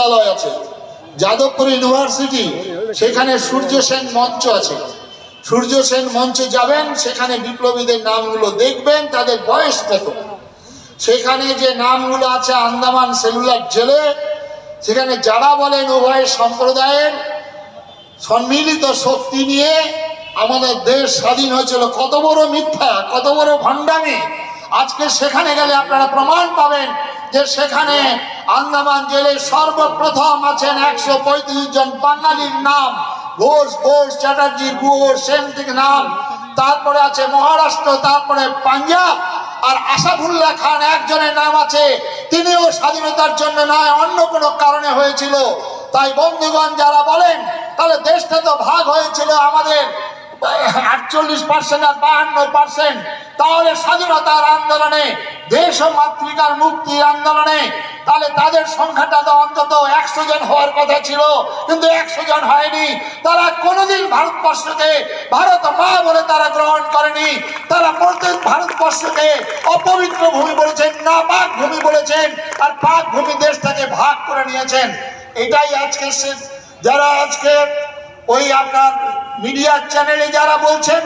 বিশ্ববিদ্যালয় আছে, যাদবপুর ইউনিভার্সিটি, সেখানে সূর্য সেন মঞ্চ আছে। সূর্য সেন মঞ্চে যাবেন, সেখানে বিপ্লবীদের নামগুলো দেখবেন, তাদের বয়স কত। সেখানে যে নামগুলো আছে আন্দামান সেলুলার জেলে, সেখানে যারা বলেন উভয় সম্প্রদায়ের সম্মিলিত শক্তি নিয়ে আমাদের দেশ স্বাধীন হয়েছিল, কত বড় মিথ্যা, কত বড় ভণ্ডামি। আজকে সেখানে গেলে আপনারা প্রমাণ পাবেন যে সেখানে আন্দামান জেলে সর্বপ্রথম আছেন 135 জন বাঙালির নাম, ঘোষ, ঘোষ, চ্যাটার্জি, গুহ, সেন থেকে নাম, তারপরে আছে মহারাষ্ট্র, তারপরে পাঞ্জাব, আর আসাফুল্লাহ খান একজনের নাম আছে, তিনিও স্বাধীনতার জন্য নয়, অন্য কোনো কারণে হয়েছিল। তাই বন্ধুগণ, যারা বলেন তাহলে দেশটা তো ভাগ হয়েছিল আমাদের 48% আর 52%, তাহলে স্বাধীনতার আন্দোলনে, দেশ ও মাতৃকার মুক্তির আন্দোলনে, তাহলে তাদের সংখ্যাটা তো অন্তত 100 জন হওয়ার কথা ছিল, কিন্তু 100 জন হয়নি। তারা কোনোদিন ভারতবর্ষকে ভারত মা বলে তারা গ্রহণ করেনি। তারা প্রত্যেক ভারতবর্ষকে অপবিত্র ভূমি বলেছেন, না পাক ভূমি বলেছেন, আর পাক ভূমি দেশটাকে ভাগ করে নিয়েছেন। এটাই আজকে যারা আজকে ওই আপনার মিডিয়ার চ্যানেলে যারা বলছেন